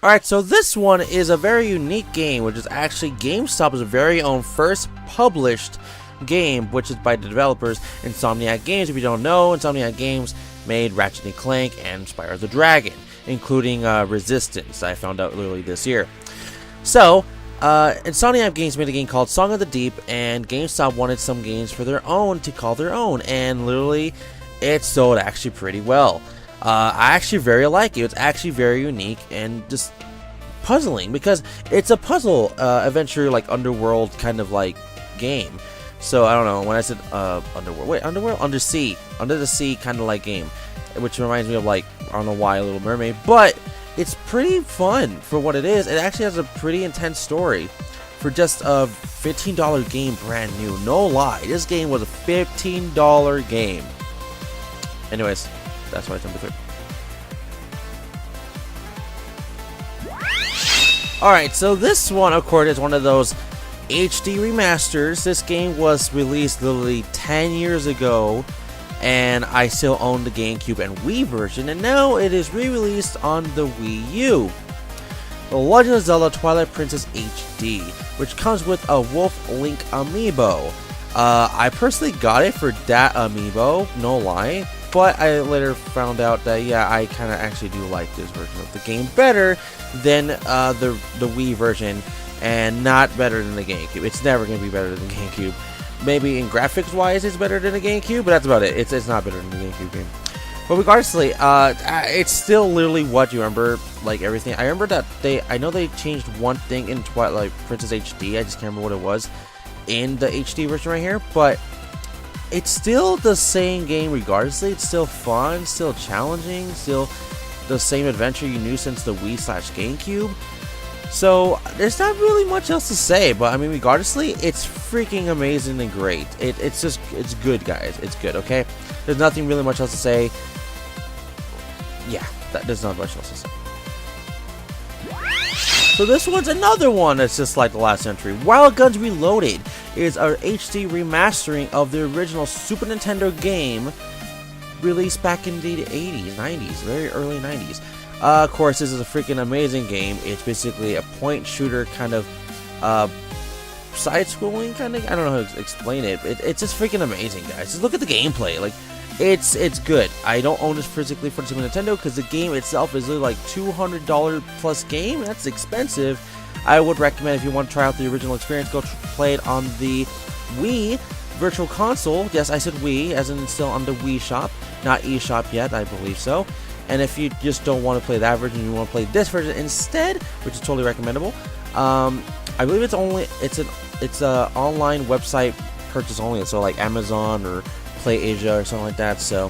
Alright, so this one is a very unique game, which is actually GameStop's very own first published game, which is by the developers Insomniac Games. If you don't know, Insomniac Games made Ratchet & Clank and Spyro the Dragon, including Resistance, I found out literally this year. So, Insomniac Games made a game called Song of the Deep, and GameStop wanted some games for their own to call their own, and literally, it sold actually pretty well. I actually very like it. It's actually very unique and just puzzling, because it's a puzzle adventure, like underworld kind of like game. So I don't know, when I said under the sea kind of like game, which reminds me of, like, I don't know why, Little Mermaid, but it's pretty fun for what it is. It actually has a pretty intense story for just a $15 game, brand new. No lie, this game was a $15 game. Anyways, that's why it's number 3. Alright, so this one, of course, is one of those HD remasters. This game was released literally 10 years ago, and I still own the GameCube and Wii version, and now it is re-released on the Wii U. The Legend of Zelda Twilight Princess HD, which comes with a Wolf Link amiibo. I personally got it for that amiibo, no lie. But I later found out that, yeah, I kind of actually do like this version of the game better than the Wii version, and not better than the GameCube. It's never going to be better than the GameCube. Maybe in graphics-wise it's better than the GameCube, but that's about it. It's not better than the GameCube game. But regardlessly, it's still literally what you remember, like everything. I remember that I know they changed one thing in Twilight Princess HD. I just can't remember what it was in the HD version right here, but it's still the same game regardlessly. It's still fun, still challenging, still the same adventure you knew since the Wii/GameCube. So there's not really much else to say, but I mean, regardlessly, it's freaking amazing and great. It's good, guys. It's good, okay? There's nothing really much else to say. Yeah, there's not much else to say. So this one's another one that's just like the last entry. Wild Guns Reloaded is our HD remastering of the original Super Nintendo game released back in the 80s, 90s, very early 90s. Of course, this is a freaking amazing game. It's basically a point shooter kind of side-scrolling kind of, I don't know how to explain it. It's just freaking amazing, guys. Just look at the gameplay. Like, it's good. I don't own this physically for the Super Nintendo because the game itself is like $200 plus game. That's expensive. I would recommend, if you want to try out the original experience, go play it on the Wii Virtual Console. Yes, I said Wii, as in still on the Wii Shop, not eShop yet, I believe so. And if you just don't want to play that version, you want to play this version instead, which is totally recommendable. I believe it's a online website purchase only, so like Amazon or PlayAsia or something like that. So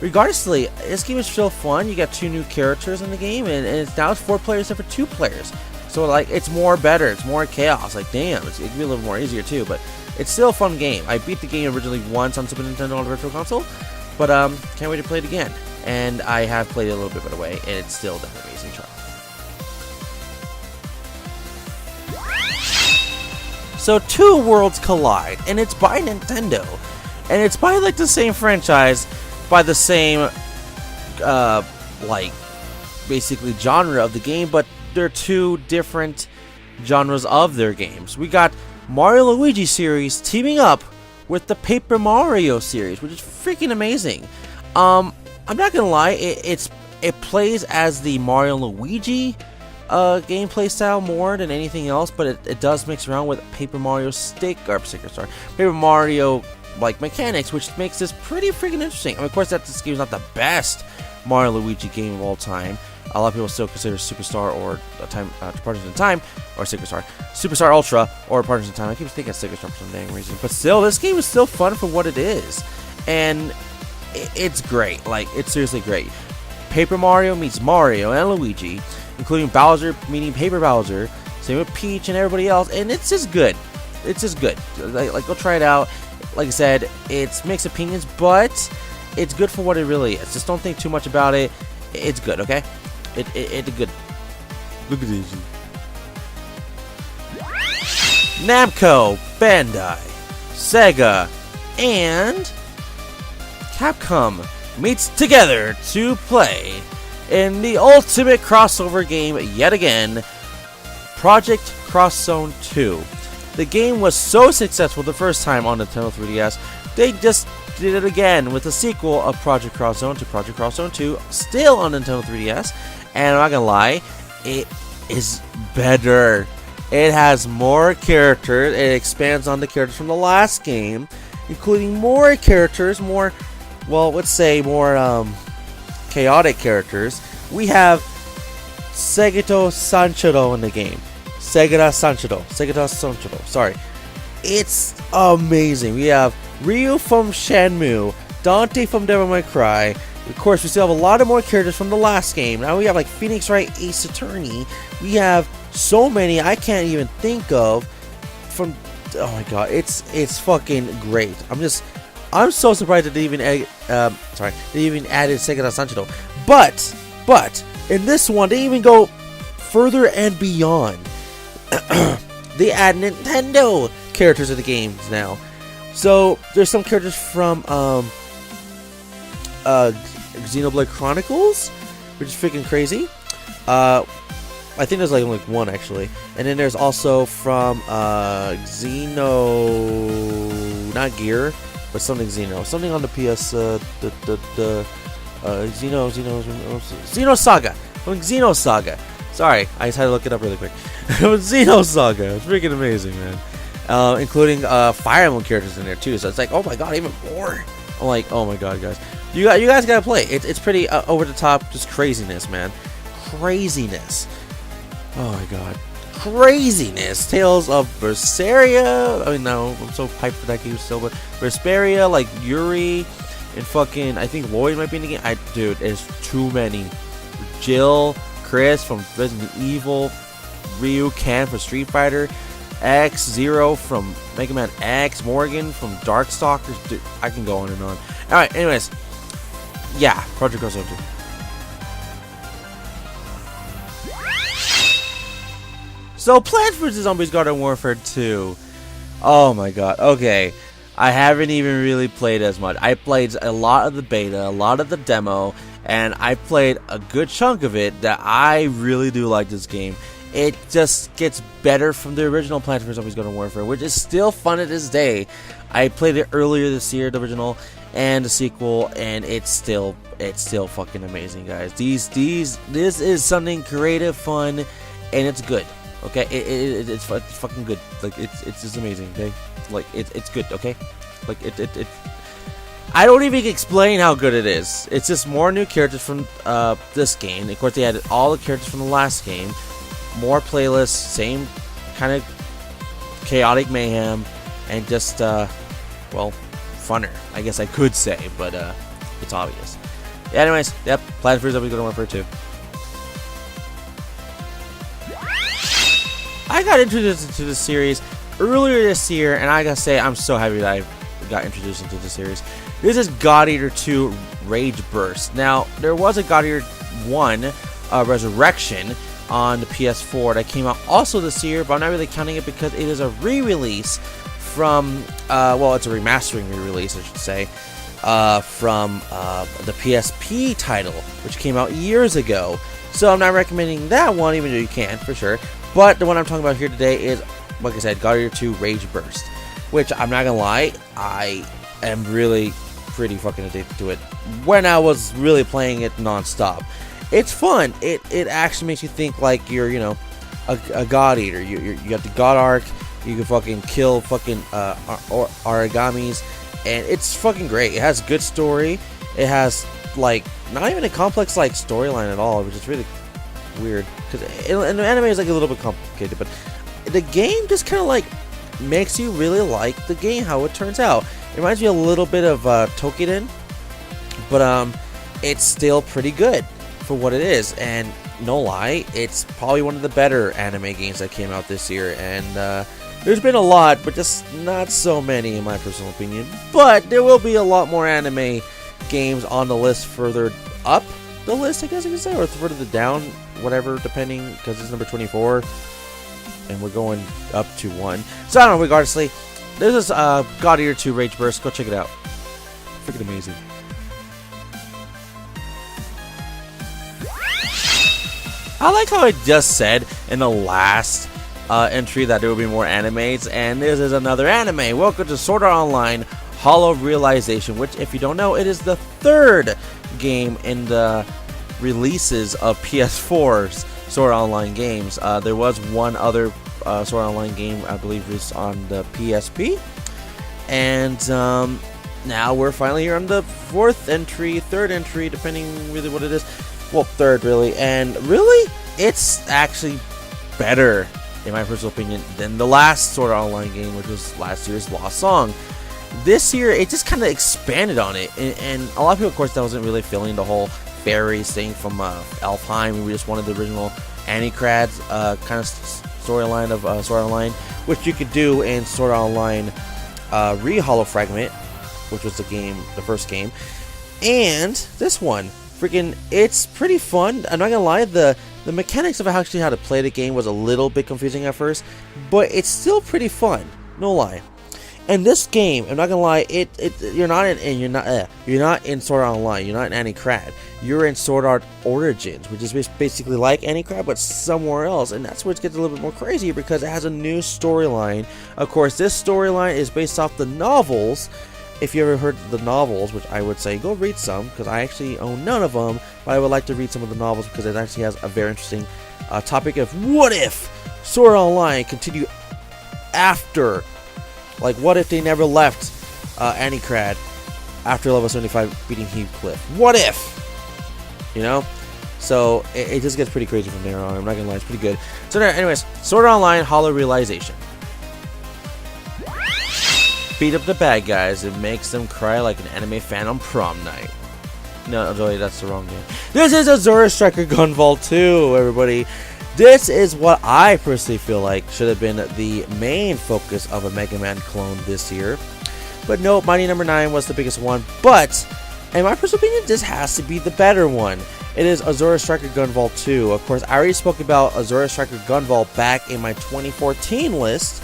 regardlessly, this game is still fun. You got 2 new characters in the game, and now it's 4 players instead of 2 players. So like, it's more better, it's more chaos. Like, damn, it can be a little more easier too, but it's still a fun game. I beat the game originally once on Super Nintendo on Virtual Console, but can't wait to play it again. And I have played it a little bit better way, and it's still done an amazing job. So 2 worlds collide, and it's by Nintendo, and it's by like the same franchise, by the same like basically genre of the game, but they're 2 different genres of their games. We got Mario Luigi series teaming up with the Paper Mario series, which is freaking amazing. I'm not gonna lie, it plays as the Mario Luigi gameplay style more than anything else, but it does mix around with Paper Mario Paper Mario like mechanics, which makes this pretty freaking interesting. I mean, of course, this game is not the best Mario Luigi game of all time. A lot of people still consider Superstar or Partners in Time, or Superstar Ultra, or Partners in Time. I keep thinking of Superstar for some dang reason, but still, this game is still fun for what it is, and it's great. Like, it's seriously great. Paper Mario meets Mario and Luigi, including Bowser meeting Paper Bowser, same with Peach and everybody else, and it's just good. It's just good. Like, go try it out. Like I said, it's mixed opinions, but it's good for what it really is. Just don't think too much about it. It's good, okay? It's good. Look at this. Namco, Bandai, Sega, and Capcom meets together to play in the ultimate crossover game yet again, Project Cross Zone 2. The game was so successful the first time on Nintendo 3DS, they just did it again with a sequel of Project Cross Zone to Project Cross Zone 2, still on Nintendo 3DS, and I'm not gonna lie, it is better. It has more characters, it expands on the characters from the last game, including more characters, more, well, let's say more chaotic characters. We have Segito Sanchiro in the game. Segita Sanchiro, sorry. It's amazing. We have Ryu from Shenmue, Dante from Devil May Cry. Of course, we still have a lot of more characters from the last game. Now we have like Phoenix Wright, Ace Attorney. We have so many I can't even think of. From, oh my god, it's fucking great. I'm so surprised that they even added Segita Sanchiro. But in this one, they even go further and beyond. They add Nintendo characters to the games now. So there's some characters from Xenoblade Chronicles, which is freaking crazy. I think there's like only one actually, and then there's also from not Gear, but something Xeno, something on the PS, Xenosaga, from Xenosaga. Sorry, I just had to look it up really quick. Xenosaga, it's freaking amazing, man. Including Fire Emblem characters in there too. So it's like, oh my god, even more. I'm like, oh my god, guys, you guys gotta play. It's pretty over the top, just craziness, man, craziness. Oh my god, craziness. Tales of Berseria. I mean, no, I'm so hyped for that game still, but Berseria, like Yuri, and fucking, I think Lloyd might be in the game. Dude, there's too many. Jill, Chris from Resident Evil, Ryu, Ken from Street Fighter, X, Zero from Mega Man X, Morgan from Darkstalkers. Dude, I can go on and on. Alright, anyways. Yeah, Project Cross Zone 2. So, Plants vs. Zombies Garden Warfare 2. Oh my god, okay. I haven't even really played as much. I played a lot of the beta, a lot of the demo, and I played a good chunk of it that I really do like this game. It just gets better from the original Plants vs. Zombies Garden Warfare, which is still fun to this day. I played it earlier this year, the original and the sequel, and it's still fucking amazing, guys. This is something creative, fun, and it's good. Okay, it's fucking good. Like it's just amazing. Okay, like it's good. Okay, like it. I don't even explain how good it is. It's just more new characters from this game. Of course, they added all the characters from the last game. More playlists, same kind of chaotic mayhem, and just well, funner, I guess I could say, but it's obvious. Yeah, anyways, yep, Plants vs. Zombies Garden Warfare 2. I got introduced into the series earlier this year, and I gotta say, I'm so happy that I got introduced into the series. This is God Eater 2 Rage Burst. Now, there was a God Eater 1 Resurrection on the PS4 that came out also this year, but I'm not really counting it because it is a re-release from, well, it's a remastering re-release, I should say, from the PSP title, which came out years ago. So I'm not recommending that one, even though you can, for sure. But the one I'm talking about here today is, like I said, God Eater 2 Rage Burst, which I'm not gonna lie, I am really pretty fucking addicted to it when I was really playing it non-stop. It's fun. It actually makes you think like you're, you know, a God Eater. You got the God Arc. You can fucking kill fucking origamis, and it's fucking great. It has good story. It has like not even a complex like storyline at all, which is really weird because and the anime is like a little bit complicated, but the game just kind of like makes you really like the game, how it turns out. It reminds me a little bit of Tokiden, but it's still pretty good for what it is, and no lie, it's probably one of the better anime games that came out this year. And there's been a lot, but just not so many in my personal opinion. But there will be a lot more anime games on the list further up the list, I guess you could say, or further down, whatever, depending, because it's number 24 and we're going up to 1. So I don't know, regardlessly, this is God Eater 2 Rage Burst. Go check it out. Freaking amazing. I like how it just said in the last entry that there will be more animes, and this is another anime. Welcome to Sword Art Online Hollow Realization, which, if you don't know, it is the third game in the releases of PS4's Sword Art Online games. There was one other Sword Art Online game, I believe, was on the PSP, and now we're finally here on the third entry, depending really what it is. Well, third really, and really, it's actually better, in my personal opinion, than the last Sword Art Online game, which was last year's Lost Song. This year, it just kind of expanded on it, and a lot of people, of course, that wasn't really feeling the whole fairies thing from Alfheim. We just wanted the original Anticrad's kind of storyline of Sword Art Online, which you could do in Sword Art Online Re-Hollow Fragment, which was the first game, and this one. Freaking, it's pretty fun. I'm not gonna lie, the mechanics of actually how to play the game was a little bit confusing at first, but it's still pretty fun, no lie. And this game, I'm not gonna lie, you're not in Sword Art Online, you're not in Anticrad, you're in Sword Art Origins, which is basically like Anticrad but somewhere else, and that's where it gets a little bit more crazy because it has a new storyline. Of course, this storyline is based off the novels. If you ever heard the novels, which I would say go read some, because I actually own none of them, but I would like to read some of the novels because it actually has a very interesting topic of what if Sword Art Online continued after, like what if they never left Anticrad after level 75 beating Heathcliff? What if? You know? So it just gets pretty crazy from there on. I'm not gonna lie, it's pretty good. So anyways, Sword Art Online Hollow Realization. Beat up the bad guys and makes them cry like an anime fan on prom night. No, Zoe, that's the wrong game. This is Azura Striker Gunvolt 2, everybody. This is what I personally feel like should have been the main focus of a Mega Man clone this year. But no, Mighty Number 9 was the biggest one. But, in my personal opinion, this has to be the better one. It is Azura Striker Gunvolt 2. Of course, I already spoke about Azura Striker Gunvolt back in my 2014 list.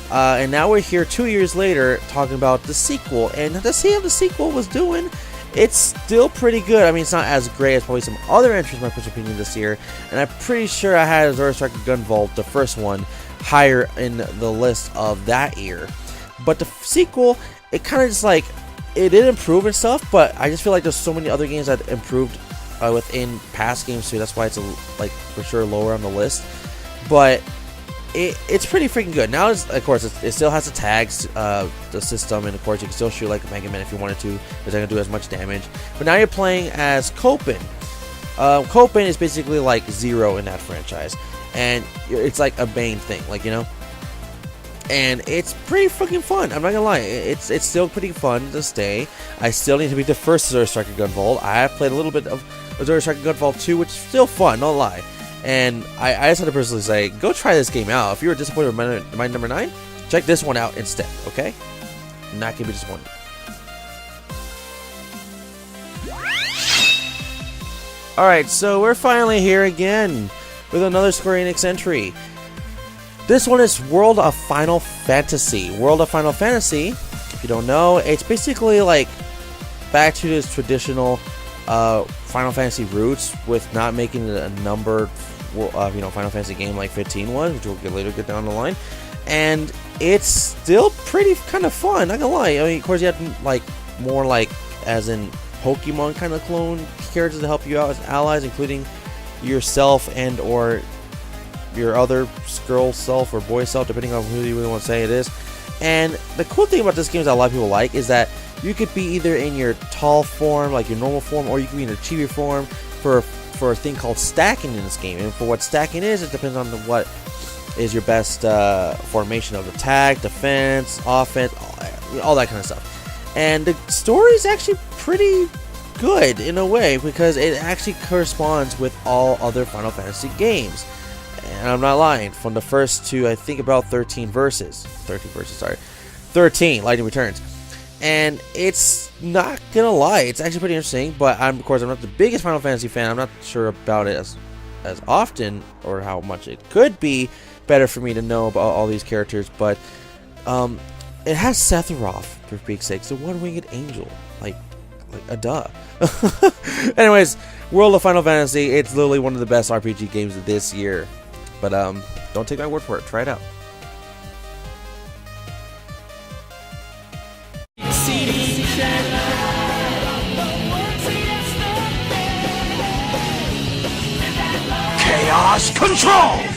And now we're here 2 years later talking about the sequel, and to see how the sequel was doing, it's still pretty good. I mean, it's not as great as probably some other entries in my personal opinion this year, and I'm pretty sure I had Azura Striker Gunvolt, the first one, higher in the list of that year. But the sequel, it kind of just like, it did improve and stuff, but I just feel like there's so many other games that improved within past games too. That's why it's like for sure lower on the list, but it's pretty freaking good. Now, of course, it still has the tags, the system, and of course, you can still shoot like a Mega Man if you wanted to. It's not going to do as much damage. But now you're playing as Copen. Copen is basically like Zero in that franchise. And it's like a Bane thing, like, you know? And it's pretty freaking fun. I'm not going to lie. It's still pretty fun to stay. I still need to beat the first Azura Striker Gunvolt. I have played a little bit of Azura Striker Gunvolt 2, which is still fun, don't lie. And I just had to personally say, go try this game out. If you were disappointed with Mighty Number 9, check this one out instead, okay? Not gonna be disappointed. Alright, so we're finally here again with another Square Enix entry. This one is World of Final Fantasy. World of Final Fantasy, if you don't know, it's basically like back to this traditional Final Fantasy roots with not making it a numbered Final Fantasy game like 15 was, which we'll get down the line. And it's still pretty kind of fun, not gonna lie. I mean, of course, you have like more like as in Pokemon kind of clone characters to help you out as allies, including yourself and or your other girl self or boy self, depending on who you really want to say it is. And the cool thing about this game that a lot of people like is that you could be either in your tall form, like your normal form, or you could be in your chibi form for a thing called stacking in this game. And for what stacking is, it depends on what is your best formation of attack, defense, offense, all that kind of stuff. And the story is actually pretty good in a way because it actually corresponds with all other Final Fantasy games. And I'm not lying, from the first to I think about 13 Lightning Returns. And it's not gonna lie, it's actually pretty interesting, but of course I'm not the biggest Final Fantasy fan. I'm not sure about it as often or how much it could be better for me to know about all these characters, but it has Sephiroth, for peak's sake, the one-winged angel. Like a duh. Anyways, World of Final Fantasy, it's literally one of the best RPG games of this year. But don't take my word for it. Try it out. Chaos Control!